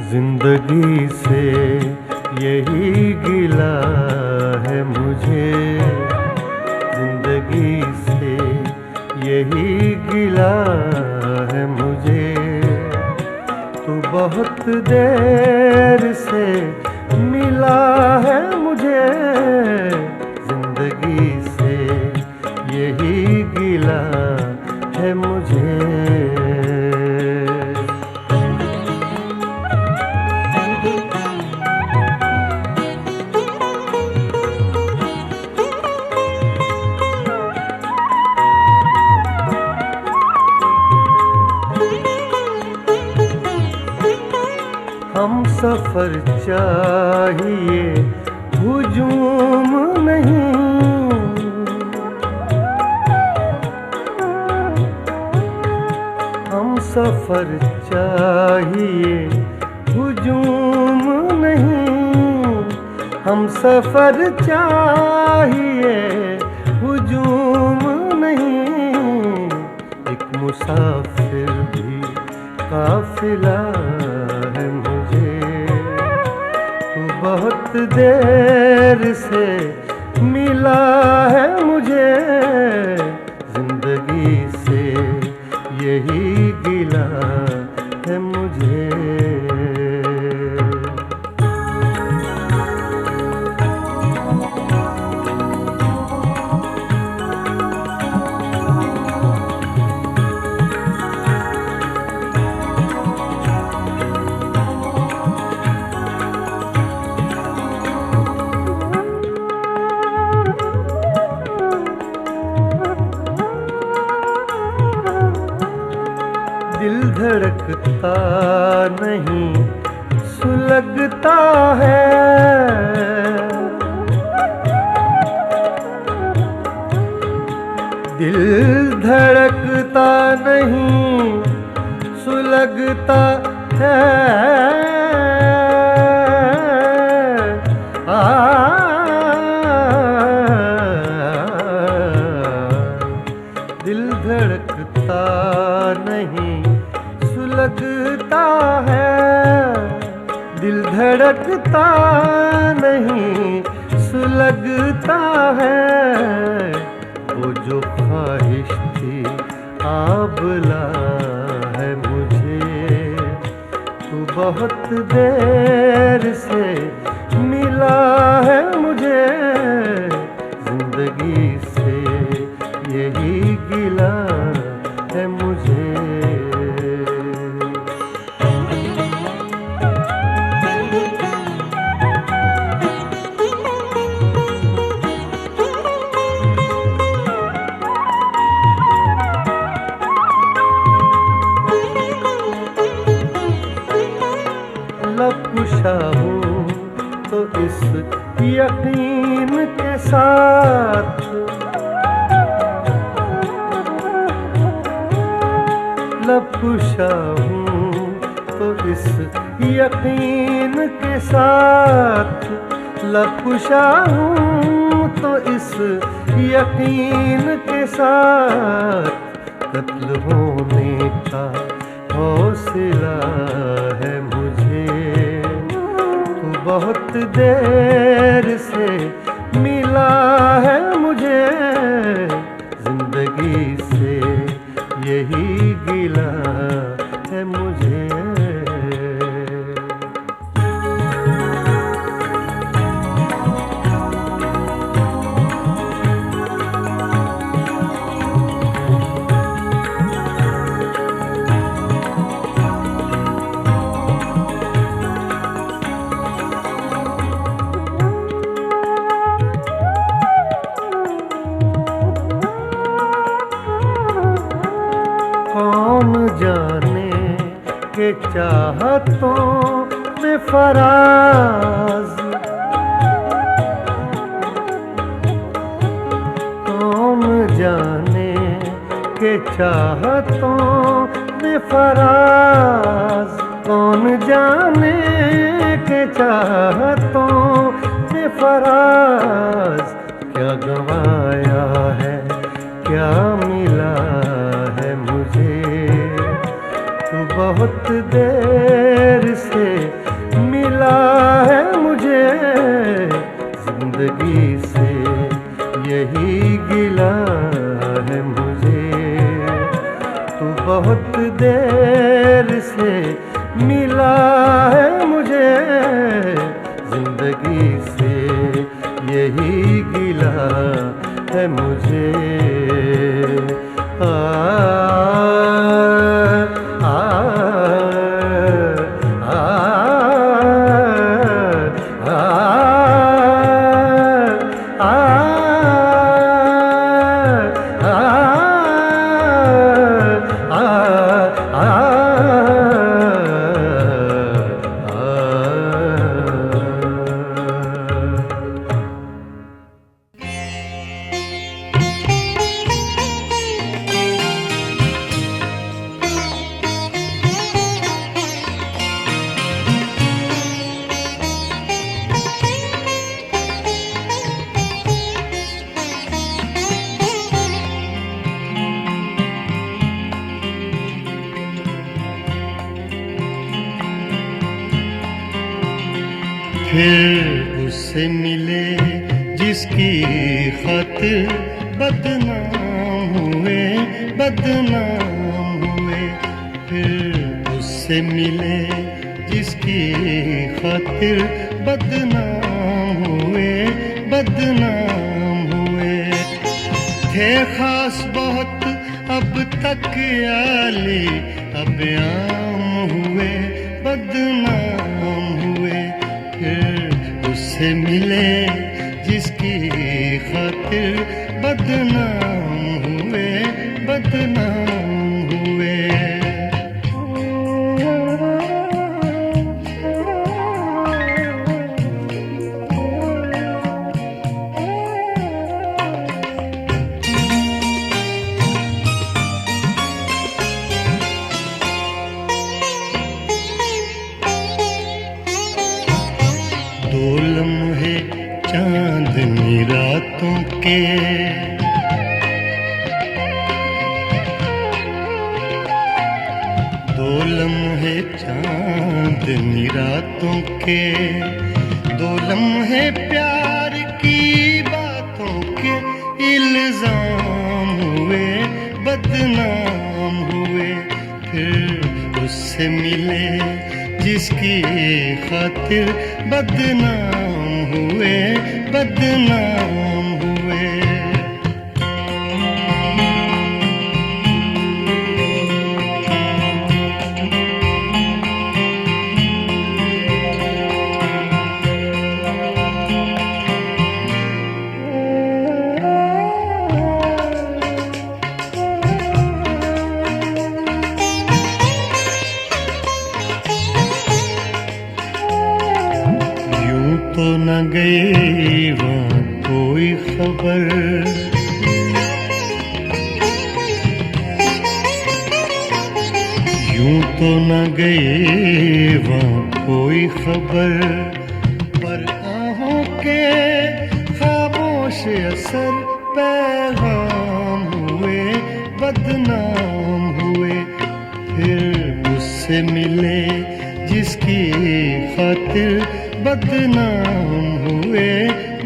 जिंदगी से यही गिला है मुझे, जिंदगी से यही गिला है मुझे। तू बहुत देर से मिला है मुझे, जिंदगी से यही गिला है मुझे। हम सफर चाहिए हुजूम नहीं, हम सफर चाहिए हुजूम नहीं, हम सफर चाहिए हुजूम नहीं। एक मुसाफिर भी काफिला है मुझे। तू बहुत देर से मिला है मुझे, जिंदगी से यही गिला है मुझे। दिल धड़कता नहीं सुलगता है, दिल धड़कता नहीं सुलगता है। दिल धड़कता नहीं सुलगता है, दिल धड़कता नहीं सुलगता है। वो जो ख्वाहिश थी आबला है मुझे। तू बहुत देर से मिला है मुझे, जिंदगी से यही गिला है मुझे। लबकुशा हूँ तो इस यकीन के साथ, लबकुशा हूँ तो इस यकीन के साथ, लबकुशा हूँ तो इस यकीन के साथ। कत्ल होने का हौसला है मुझे। तू बहुत देर से मिला है मुझे, जिंदगी से यही गिला है मुझे। कौन जाने के चाहतों में फराज, कौन जाने के चाहतों में फराज, कौन जाने के चाहतों में फराज। क्या गंवाया है क्या मिला है मुझे, तू बहुत देर से फिर उससे मिले जिसकी खातिर बदनाम हुए, बदनाम हुए। फिर उससे मिले जिसकी खातिर बदनाम हुए, बदनाम हुए। थे खास बहुत अब तक आली, अब आम हुए, बदनाम हुए। फिर उससे मिले जिसकी खातिर बदनाम हुए, बदनाम हुए। दो लम्हे चांदनी रातों के, दो लम्हे चांदनी रातों के, दो लम्हे प्यार की बातों के इल्जाम हुए, बदनाम हुए। फिर उससे मिले जिसकी खातिर बदनाम हुए, बदनाम हुए। तो न गई वहाँ कोई खबर, यूं तो न गई वहाँ कोई खबर। पर आहों के खामोश असर पैगाम हुए, बदनाम हुए। फिर उससे मिले जिसकी खातिर बदनाम हुए,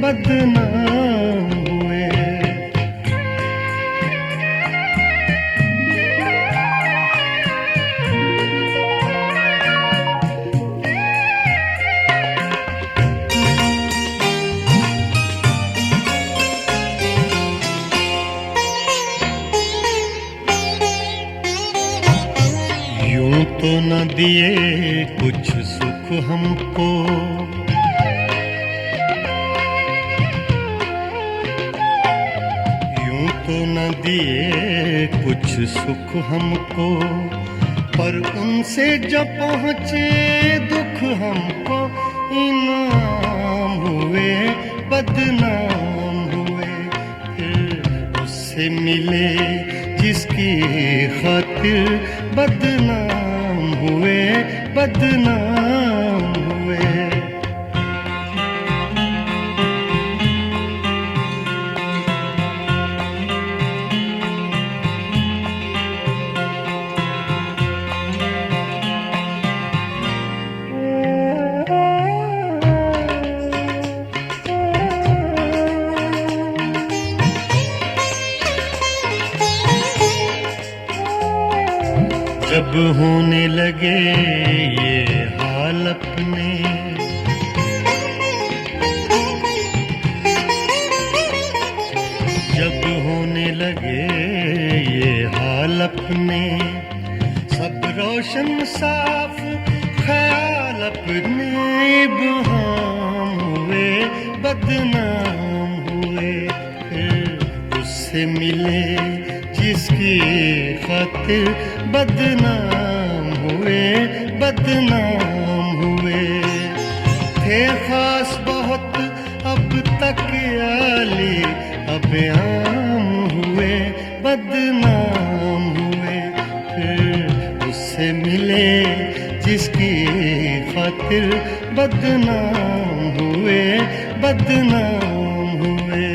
बदनाम हुए। यूं तो न दिए कुछ सुख हमको, तो न दिए कुछ सुख हमको। पर उनसे जब पहुँचे दुख हमको इनाम हुए, बदनाम हुए। फिर उससे मिले जिसकी खातिर बदनाम हुए, बदनाम हुए। जब होने लगे ये हाल अपने, जब होने लगे ये हाल अपने, सब रोशन साफ ख्याल अपने इब्हाम हुए, बदनाम हुए। फिर उससे मिले जिसकी खातिर बदनाम हुए, बदनाम हुए। थे खास बहुत अब तक आली, अब आम हुए, बदनाम हुए। फिर उससे मिले जिसकी खातिर बदनाम हुए, बदनाम हुए।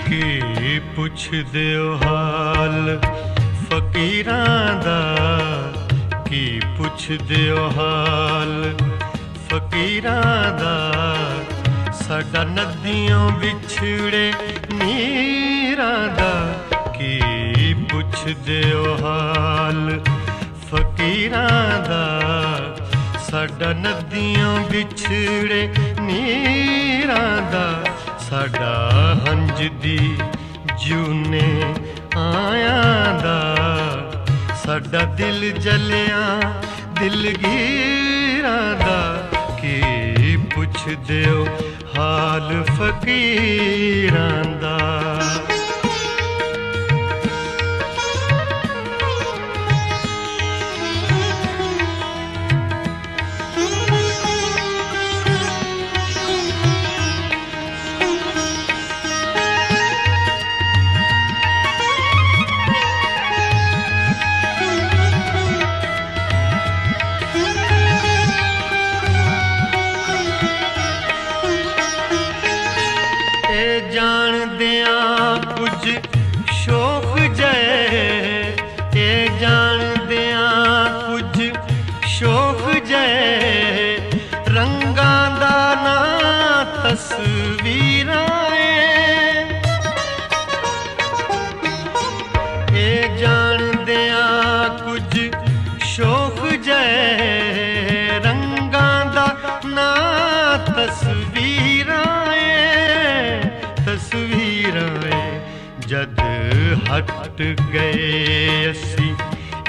ਕੀ ਪੁੱਛਦੇ ਓ ਹਾਲ ਫਕੀਰਾਂ ਦਾ, ਕੀ ਪੁੱਛਦੇ ਓ ਹਾਲ ਫਕੀਰਾਂ ਦਾ। ਸਾਡਾ ਨਦੀਆਂ ਵਿਛੜੇ ਨੀਰਾਂ ਦਾ, ਕੀ ਪੁੱਛਦੇ ਓ ਹਾਲ ਫਕੀਰਾਂ ਦਾ। ਸਾਡਾ ਨਦੀਆਂ ਵਿਛੜੇ ਨੀਰਾਂ ਦਾ, ਸਾਡਾ ਹੰਝ ਦੀ ਜੂਨੇ ਆਇਆਂ ਦਾ। ਸਾਡਾ ਦਿਲ ਜਲਿਆਂ ਦਿਲਗੀਰਾਂ ਦਾ, ਕੀ ਪੁੱਛਦੇ ਓ ਹਾਲ ਫਕੀਰਾਂ ਦਾ। ਜਾਣਦਿਆਂ ਕੁਝ ਸ਼ੌਕ ਜੈ, ਇਹ ਜਾਣਦਿਆਂ ਕੁਝ ਸ਼ੌਕ ਜੈ। ਰੰਗਾਂ ਦਾ ਨਾਂ ਤਸਵੀਰਾਂ ਏ, ਇਹ ਜਾਣਦਿਆਂ ਕੁਝ ਸ਼ੌਕ ਜੈ। ਰੰਗਾਂ ਦਾ ਨਾਂ ਤਸਵੀਰਾਂ ਤਸਵੀਰਾਂ ਏ। ਜਦ ਹਟ ਗਏ ਅਸੀਂ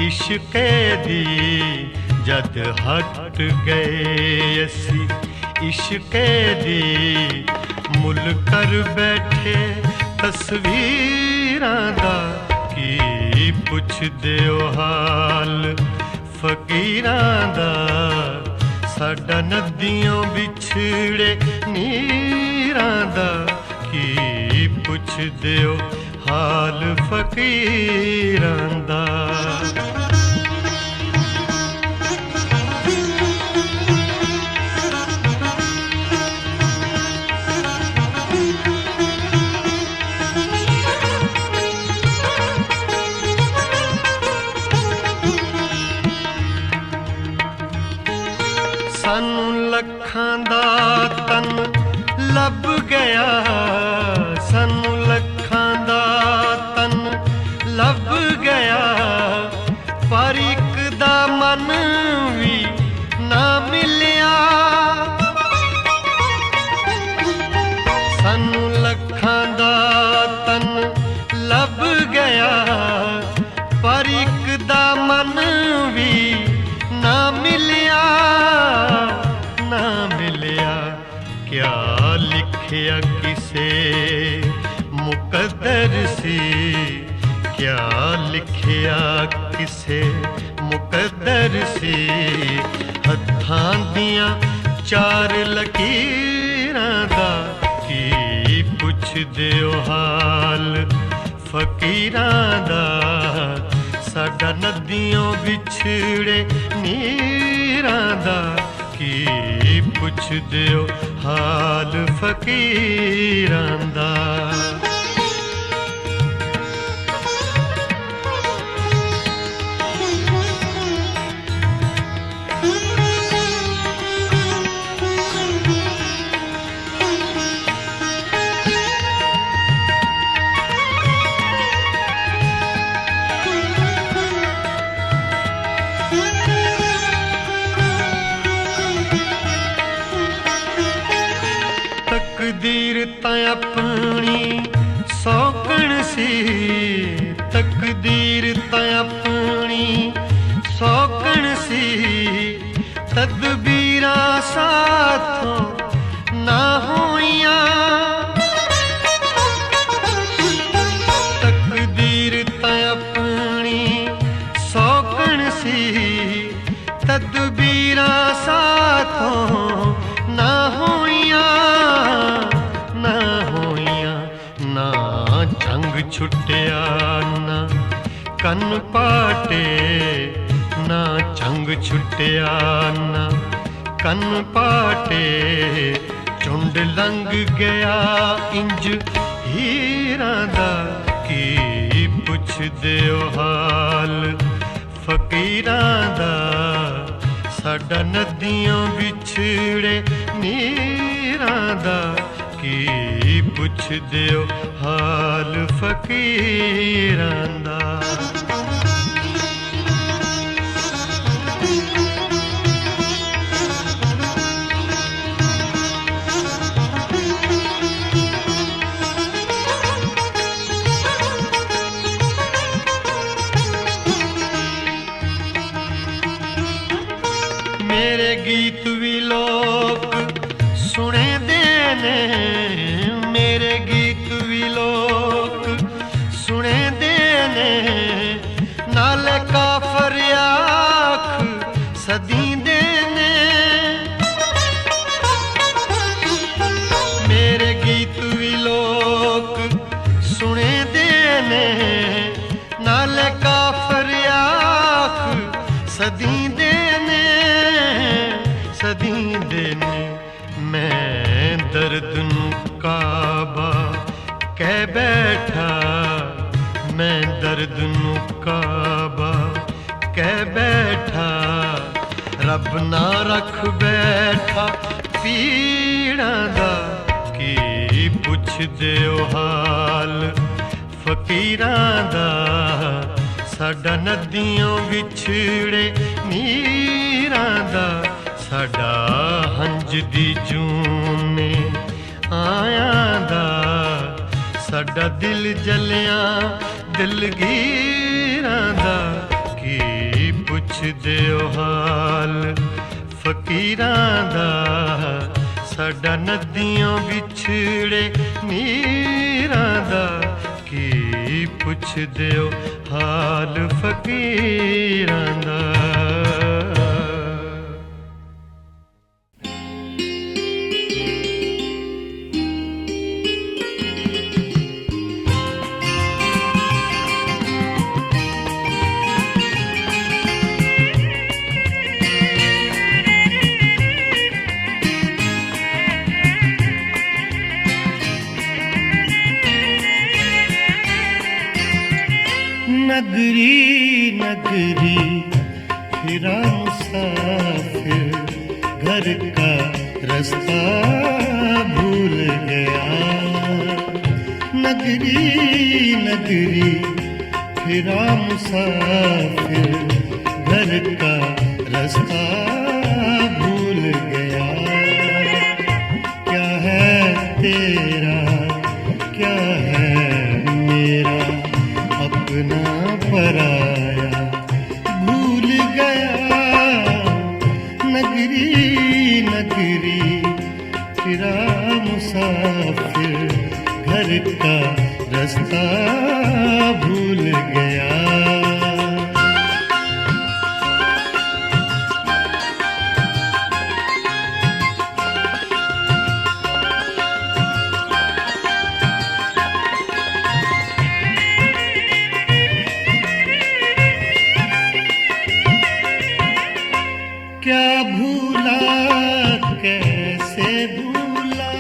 ਇਸ਼ਕੇ ਦੀ, ਜਦ ਹਟ ਗਏ ਅਸੀਂ ਇਸ਼ਕੇ ਦੀ। ਮੁੱਲ ਕਰ ਬੈਠੇ ਤਸਵੀਰਾਂ ਦਾ, ਕੀ ਪੁੱਛਦੇ ਓ ਹਾਲ ਫਕੀਰਾਂ ਦਾ। ਸਾਡਾ ਨਦੀਆਂ ਵਿਛੜੇ ਨੀਰਾਂ ਦਾ, ਕੀ ਪੁੱਛਦੇ ਓ ਹਾਲ ਫਕੀਰਾਂ ਦਾ। ਸਾਨੂੰ ਲੱਖਾਂ ਦਾ ਤਨ ਲੱਭ ਗਿਆ, ਸਾਨੂੰ ਲੱਖਾਂ ਦਾ ਤਨ ਲੱਭ ਗਿਆ। ਪਰ ਇੱਕ ਦਾ ਮਨ ਵੀ ਨਾ ਮਿਲਿਆ। ਸਾਨੂੰ ਲੱਖਾਂ ਦਾ ਤਨ ਲੱਭ ਗਿਆ, ਪਰ ਇੱਕ ਦਾ ਮਨ ਵੀ ਨਾ ਮਿਲਿਆ, ਨਾ ਮਿਲਿਆ। ਕਿਆ ਲਿਖਿਆ ਕਿਸੇ ਮੁਕੱਦਰ ਸੀ, ਕਿਆ ਲਿਖਿਆ ਕਿਸੇ ਮੁਕੱਦਰ ਸੀ। ਹੱਥਾਂ ਦੀਆਂ ਚਾਰ ਲਕੀਰਾਂ ਦਾ, ਕੀ ਪੁੱਛਦੇ ਓ ਹਾਲ ਫਕੀਰਾਂ ਦਾ। ਸਾਡਾ ਨਦੀਆਂ ਵਿਛੜੇ ਨੀਰਾਂ ਦਾ, ਕੀ ਪੁੱਛਦੇ ਓ ਹਾਲ ਫਕੀਰਾਂ ਦਾ। ਤਕਦੀਰ ਤਾਂ ਆਪਣੀ ਸੌਕਣ ਸੀ, ਤਕਦੀਰ ਤਾਂ ਆਪਣੀ ਸੌਕਣ ਸੀ। ਤਦਬੀਰਾਂ ਸਾਥੋਂ ਨਾ ਹੋਈਆਂ, ਤਕਦੀਰ ਤਾਂ ਆਪਣੀ ਸੌਕਣ ਸੀ। ਤਦਬੀਰਾਂ ਸਾਥੋਂ ਨਾ ਹੋਈਆਂ, ਨਾ ਹੋਈਆਂ। ਨਾ ਜੰਗ ਛੁੱਟਿਆ ਨਾ ਕੰਨ ਪਾਟੇ, ਨਾ ਜੰਗ ਛੁੱਟਿਆ ਨਾ ਕੰਨ ਪਾਟੇ। ਝੁੰਡ ਲੰਘ ਗਿਆ ਇੰਜ ਪੀਰਾਂ ਦਾ ਕੀ ਪੁੱਛਦੇ ਓ ਹਾਲ ਫਕੀਰਾਂ ਦਾ ਸਾਡਾ ਨਦੀਆਂ ਵਿਛੜੇ ਨੀਰਾਂ ਦਾ ਕੀ ਪੁੱਛਦੇ ਓ ਹਾਲ ਫਕੀਰਾਂ ਦਾ मेरे गीत भी लोग सुने देने मेरे गीत भी लोग सुने देने नाले काफर आख सदी देने मेरे गीत भी लोग सुने देने नाले काफर आख सदी देने सदी देने मैं दर्द नू काबा कह बैठा मैं दर्द नू काबा कह बैठा रब ना रख बैठा पीड़ा दा की पुछदे ओ हाल फकीरां दा साडा नदियों विछड़े नीरां दा साडा हंज दी जूने आयां दा साडा दिल जलियां दिलगीरां दा की पुछदे ओ हाल फकीरां दा साडा नदियों विछड़े नीरां दा की पुछदे ओ हाल फकीरां दा नगरी नगरी फिरा मुसाफिर घर का रास्ता भूल गया नगरी नगरी फिरा मुसाफिर घर का रास्ता भूल गया क्या है तेरा क्या है मेरा अपना पराया भूल गया नगरी नगरी फिरा मुसाफिर घर का रास्ता भूल गया क्या भूला कैसे भूला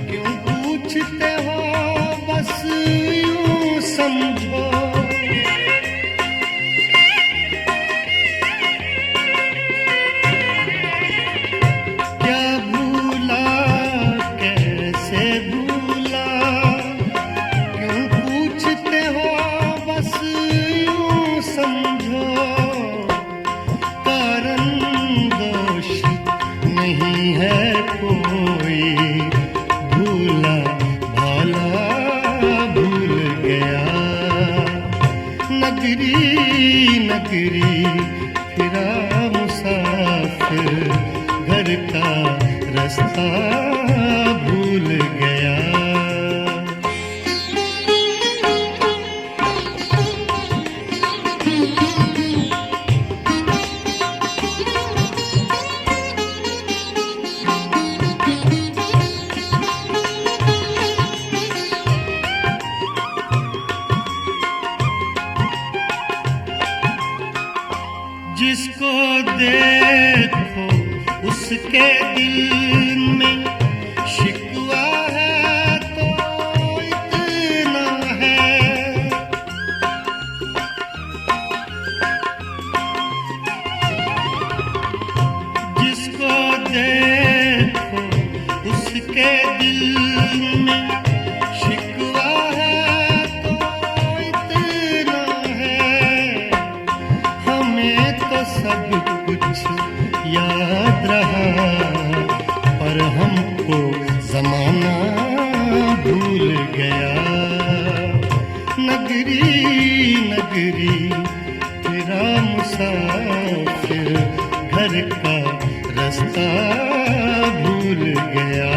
क्यों पूछते हो बस यूं समझो क्या भूला कैसे भूला क्यों पूछते हो बस यूं समझो नहीं है कोई भूला भाला भूल गया नगरी नगरी फिरा मुसाफिर घर का रास्ता भूल गया जिसको देखो उसके दिल में शिकवा है तो नगरी नगरी फिरा मुसाफिर, घर का रास्ता भूल गया।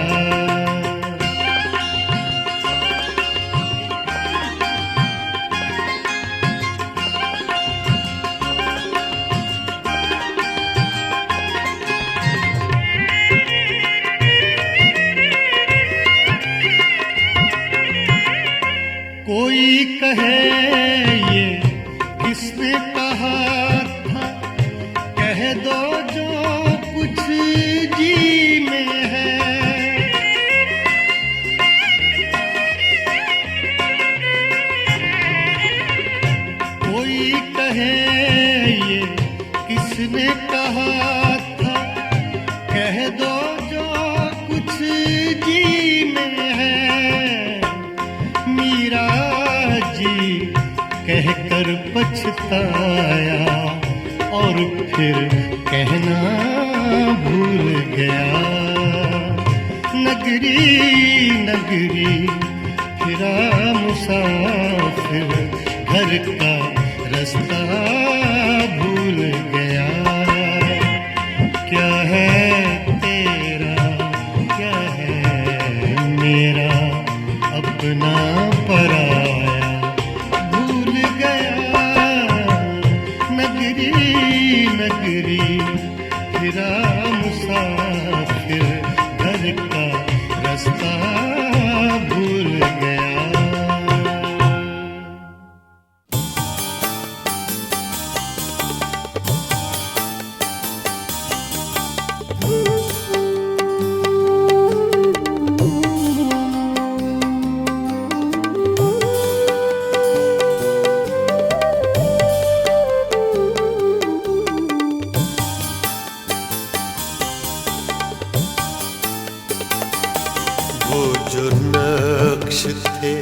कोई कहे ये किसने कहा था, कह दो जो कुछ जी में है। कोई कहे ये किसने कहा था, कह दो जो कुछ जी में है। मीरा जी कहकर पछताया और फिर कहना भूल गया। नगरी नगरी फिरा मुसाफिर, घर का रास्ता भूल गया। क्या है तेरा क्या है मेरा, अपना पराया भूल गया। नगरी नगरी फिरा मुसाफिर, घर का रास्ता भूल गया। वो जो नक्श थे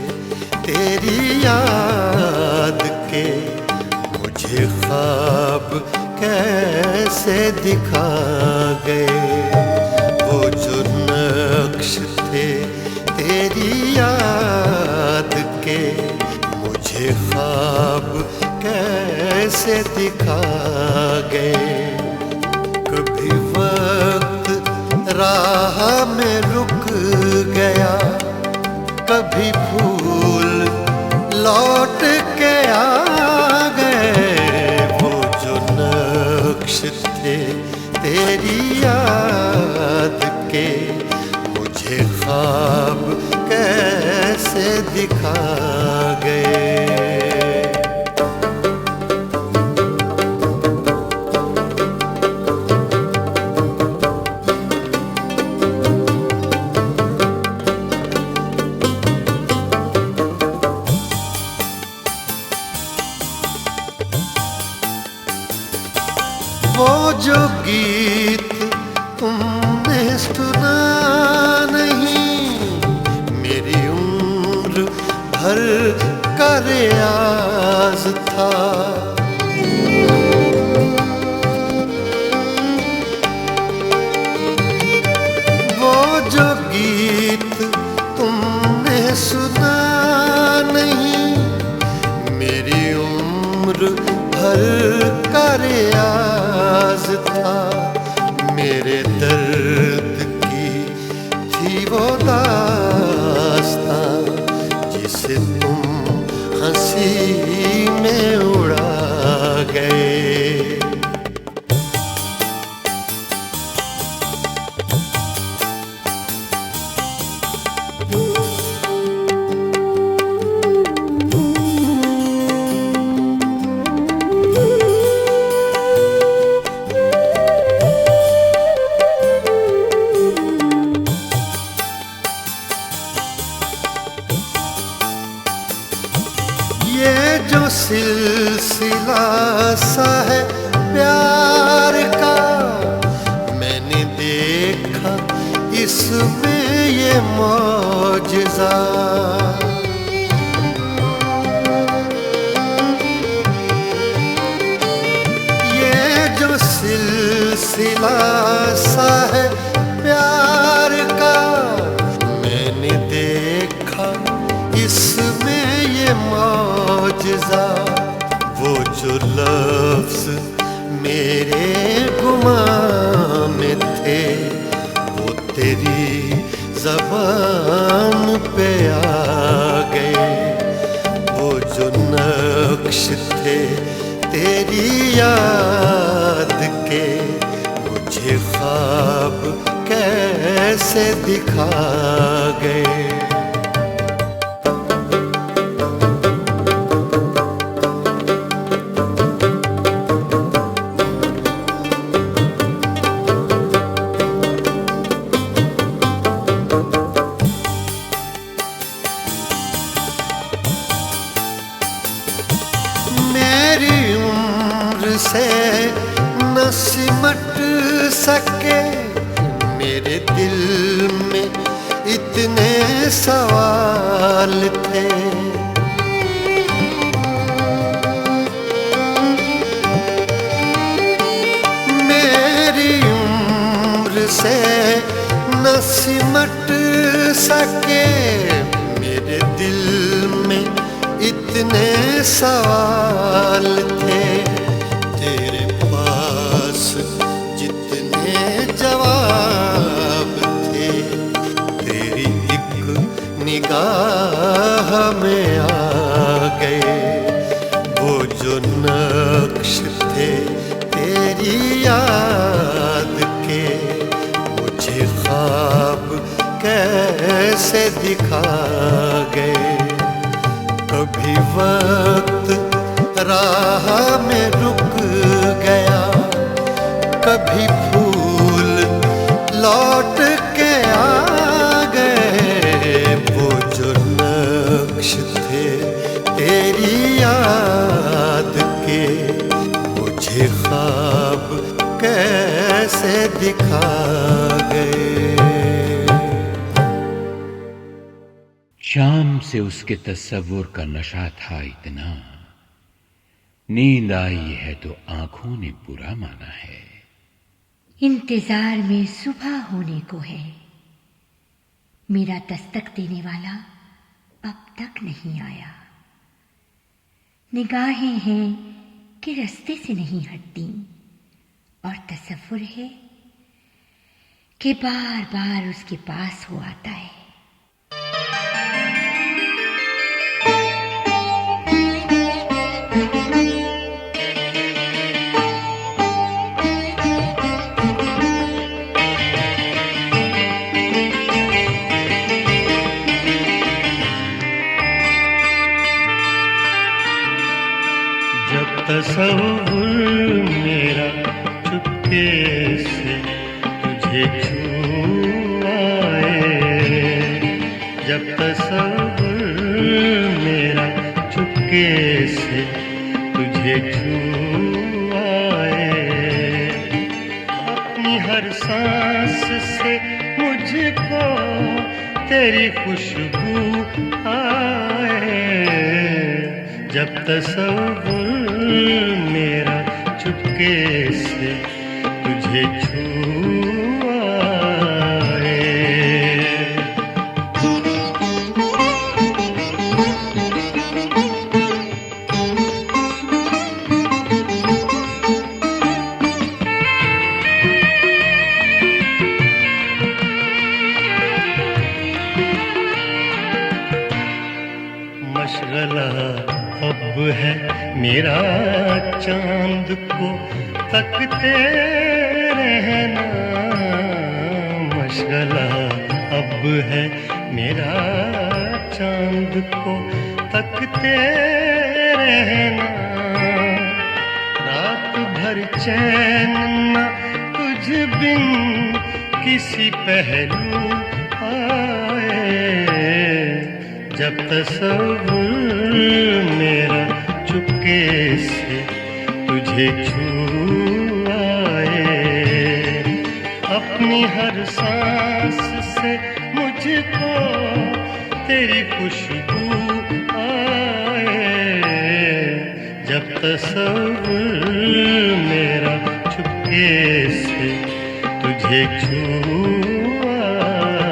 तेरी याद के, मुझे ख्वाब कैसे दिखा गए। वो जो नक्श थे तेरी याद के, मुझे ख्वाब कैसे दिखा गए। कभी वक्त राह में रुक गया, कभी फूल लौट के आ गए। वो जो नक्श थे तेरी याद के, मुझे ख्वाब कैसे दिखा गए। वो जो गीत तुमने सुना नहीं, मेरी उम्र भर का रियाज था। वो जो गीत तुमने सुना नहीं, मेरी उम्र भर का रियाज था। मेरे दर्द की थी वो दास्तां, जिसे तुम हंसी में उड़ा गए। ये जो सिलसिला सा है प्यार का, मैंने देखा इसमें ये मौजज़ा। ये जो सिलसिला सा है प्यार का, मैंने देखा इसमें ये मौजज़ा। मौजज़ा, वो जो लफ्ज़ मेरे गुमां में थे, वो तेरी ज़बान पे आ गए। वो जो नक्श थे तेरी याद के, मुझे ख्वाब कैसे दिखा गए। से न सिमट सके मेरे दिल में इतने सवाल थे। मेरी उम्र से न सिमट सके मेरे दिल में इतने सवाल थे। तेरे पास जितने जवाब थे, तेरी एक निगाह में आ गए। वो जो नक्श थे तेरी याद के, मुझे ख्वाब कैसे दिखा गए। कभी वक्त राह में रुक गया, कभी फूल लौट के आ गए। वो जो नक्श थे तेरी याद के, मुझे ख्वाब कैसे दिखा गए। शाम से उसके तस्वुर का नशा था इतना, नींद आई है तो आंखों ने बुरा माना है। इंतजार में सुबह होने को है, मेरा दस्तक देने वाला अब तक नहीं आया। निगाहें हैं कि रास्ते से नहीं हटती, और तसव्वुर है कि बार बार उसके पास हो आता है। तसव्वुर मेरा चुपके से तुझे छू आए। जब तसव्वुर मेरा चुपके से तुझे छू आए, अपनी हर सांस से मुझको तेरी खुशबू आए। जब तसव्वुर मेरा चुपके से तुझे छू आए। मशगला अब है मेरा चांद को तकते रहना। मशगला अब है मेरा चांद को तकते रहना। रात भर चैन न तुझ बिन किसी पहलू आए। जब तसव्वुर मेरा चुपके से तुझे छू आए, अपनी हर सांस से मुझको तेरी खुशबू आए। जब तसव्वुर मेरा चुपके से तुझे छू आए।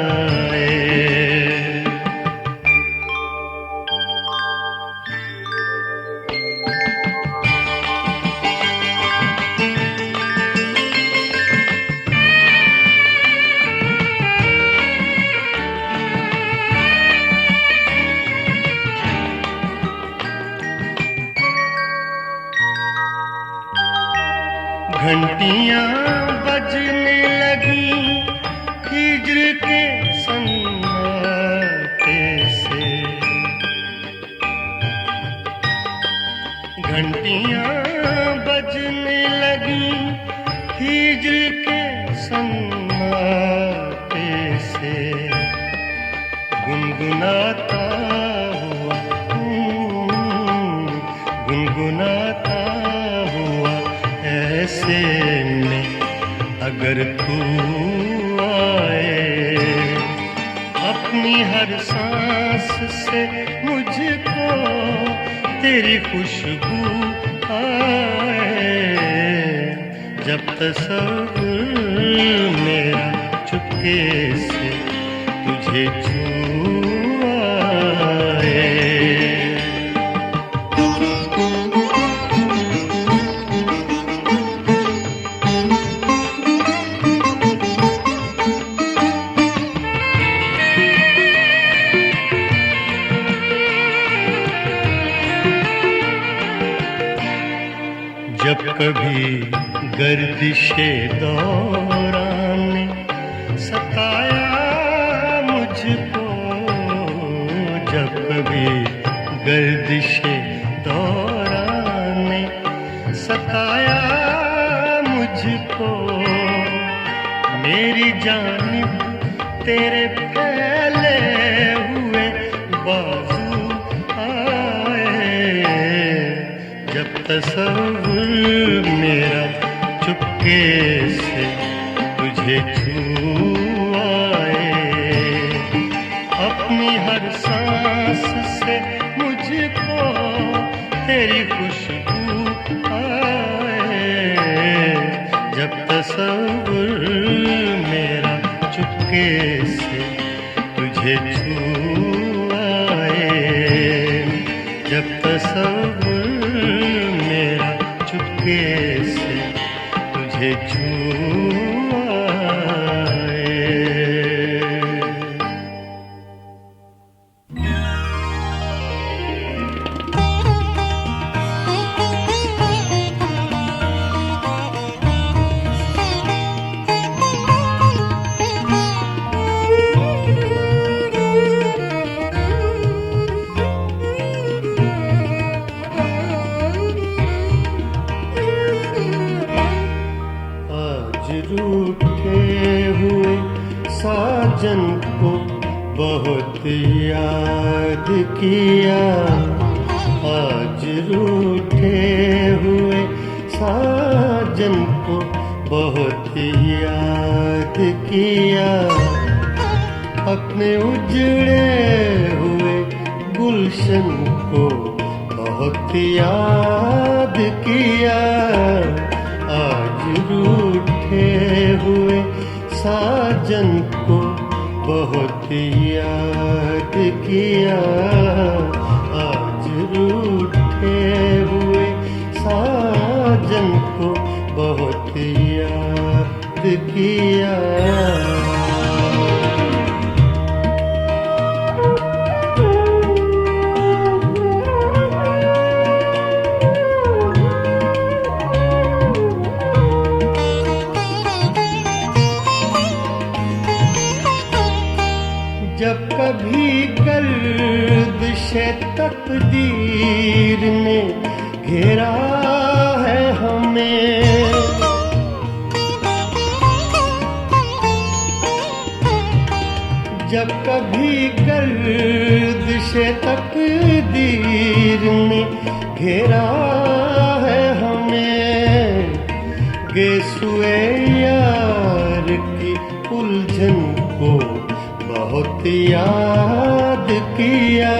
घंटियां बजने लगी हिज्र के सन्नाटे से, घंटियां बजने लगी हिज्र के सन्नाटे से, गुनगुनाता हुआ गुनगुनाता हुआ ऐसे में अगर तू आए, अपनी हर सांस से मुझको तेरी खुशबू आए, जब तस्वीर मेरा चुपके से तुझे छू आए। जब कभी गर्दिशे दौरान ने सताया मुझको, जब कभी गर्दिशे दौरान ने सताया मुझको, मेरी जानिब तेरे फैले हुए बाजू आए, जब तस्वीर मेरा चुपके से तुझे छू आए, अपनी हर सांस से मुझको तेरी खुशबू आए, जब तस्वीर मेरा चुपके से तुझे छू आए, जब तस्वीर मेरा चुपके से तुझे छू आए। रूठे हुए साजन को बहुत याद किया, आज रूठे हुए साजन को बहुत याद किया, अपने उजड़े हुए गुलशन को बहुत याद किया, आज रूठे हुए साजन को बहुत याद किया, आज रूठे हुए साजन को बहुत याद किया। जब कभी गर्दिशे तकदीर ने घेरा है हमें, जब कभी गर्दिशे तकदीर ने घेरा है हमें, गेसुए यार की उलझन को बहुत याद किया,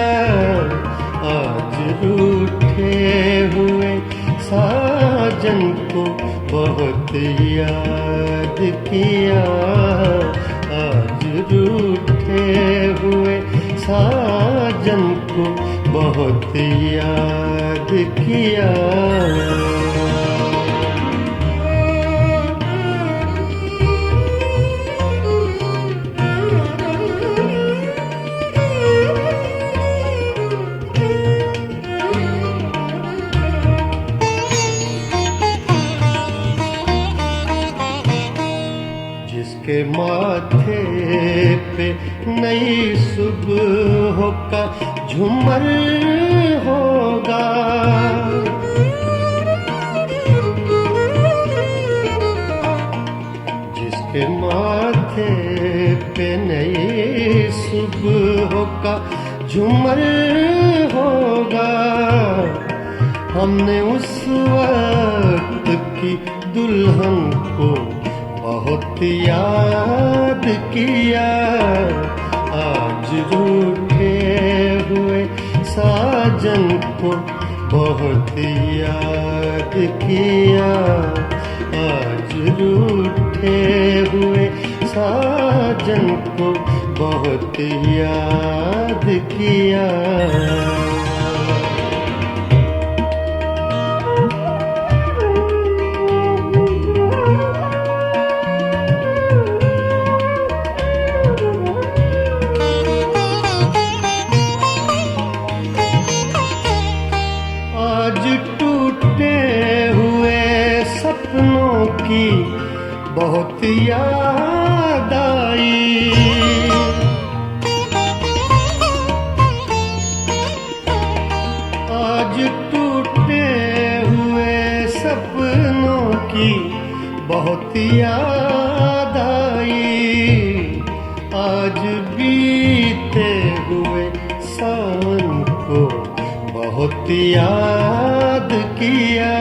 आज रूठे हुए साजन को बहुत याद किया, आज रूठे हुए साजन को बहुत याद किया। पे नई सुबह का झूमर होगा। जिसके माथे पे नई सुबह का झूमर होगा, हमने उस वक्त की दुल्हन को बहुत याद किया। आज रूठे हुए साजन को बहुत याद किया। आज रूठे हुए साजन को बहुत याद किया। बहुत याद आई। आज टूटे हुए सपनों की बहुत याद आई। आज बीते हुए सावन को बहुत याद किया।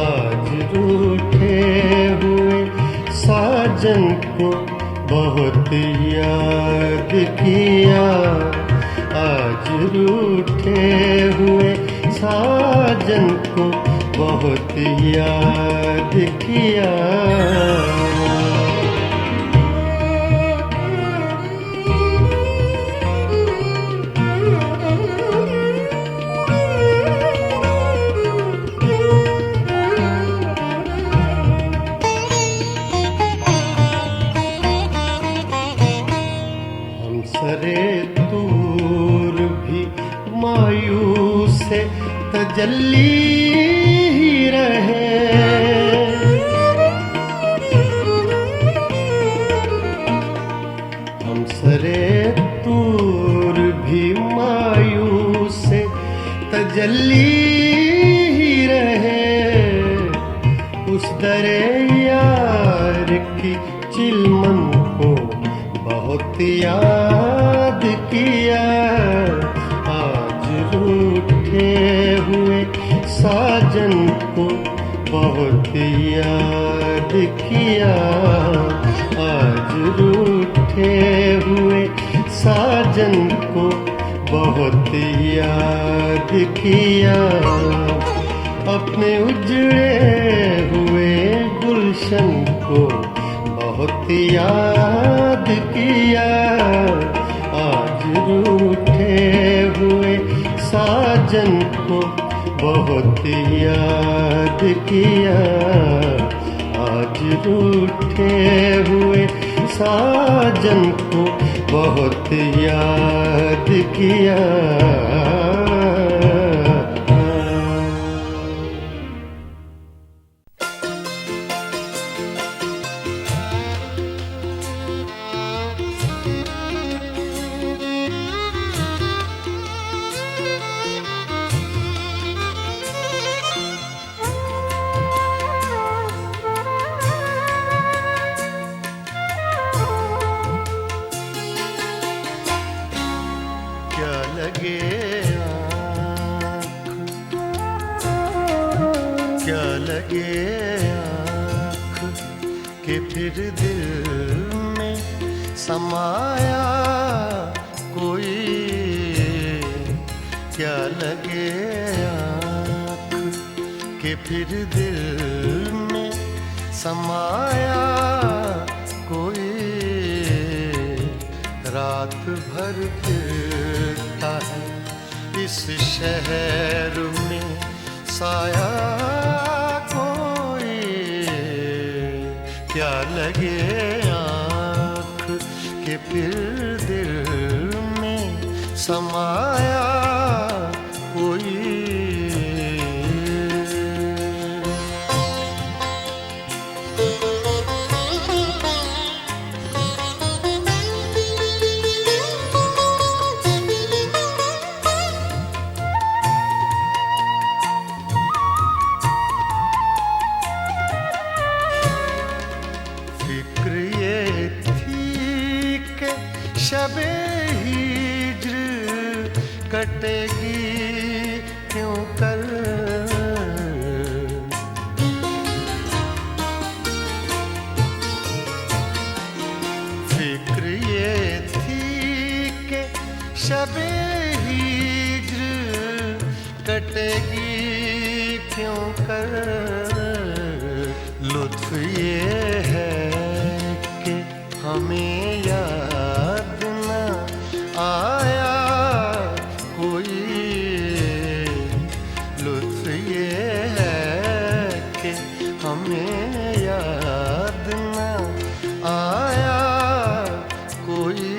आज रूठे हुए साजन को बहुत याद किया। आज रूठे हुए साजन को बहुत याद किया। दूर भी मायूस से तजल्ली ही रहे। हम सरे दूर भी मायूस से तजल्ली ही रहे। उस दरे यार की चिलमन को बहुत याद किया। आज रूठे हुए साजन को बहुत याद किया। आज रूठे हुए साजन को बहुत याद किया। अपने उजड़े हुए गुलशन को बहुत याद किया। आज रूठे हुए साजन को बहुत याद किया। आज रूठे हुए साजन को बहुत याद किया। क्या लगे आँख कि फिर दिल में समाया कोई। क्या लगे आँख कि फिर दिल में समाया कोई। रात भर फिरता है इस शहर में साया कोई। क्या लगे आँख कि फिर दिल में समाया कोई। क्यों कर। फिक्र ये थी कि शबे हिज्र कटेगी क्यों कर। लुत्फ ये है कि हमें याद न आया कोई। लुत्फ ये है कि हमें याद न आया कोई।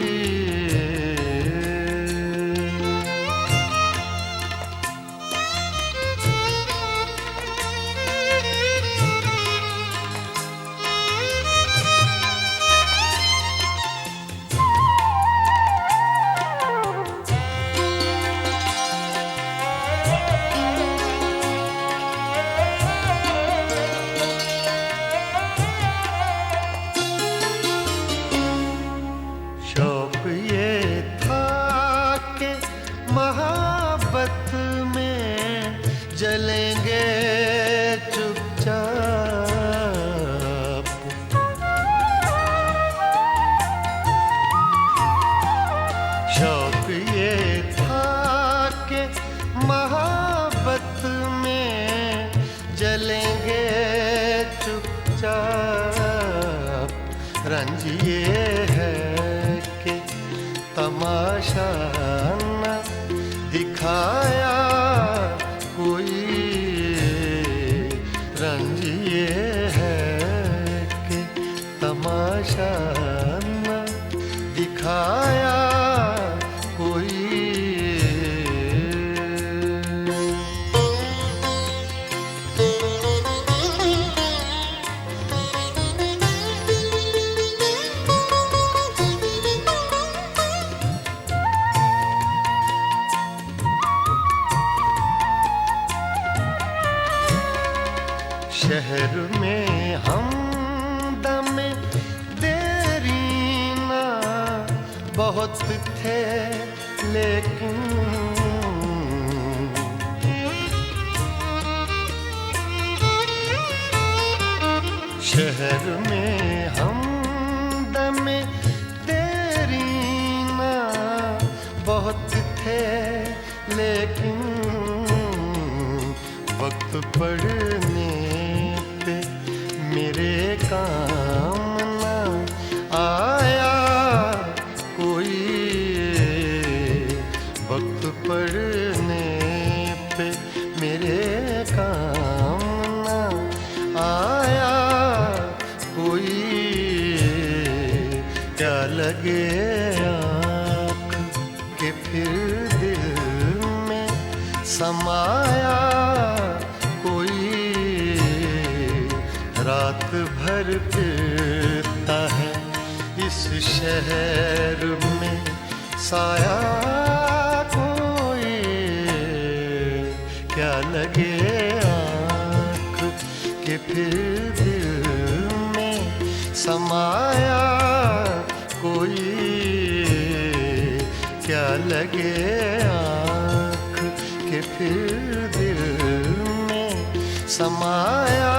शौक ये था कि मोहब्बत में जलेंगे चुपचाप। शौक ये था कि मोहब्बत में जलेंगे चुपचाप। रंज ये है कि तमाशा न दिखाया कोई। रंज ये है कि तमाशा न दिखाया कोई। शहर में हम दम देरीना बहुत थे लेकिन। शहर में हम दम देरीना बहुत थे लेकिन। वक्त पड़ने पे मेरे काम न आया कोई। वक्त पड़ने पे मेरे काम न आया कोई। क्या लगे आँख के फिर दिल में समाया कोई। रात भर फिरता है इस शहर में साया कोई। क्या लगे आँख के फिर दिल में समाया कोई। क्या लगे आँख के फिर दिल में समाया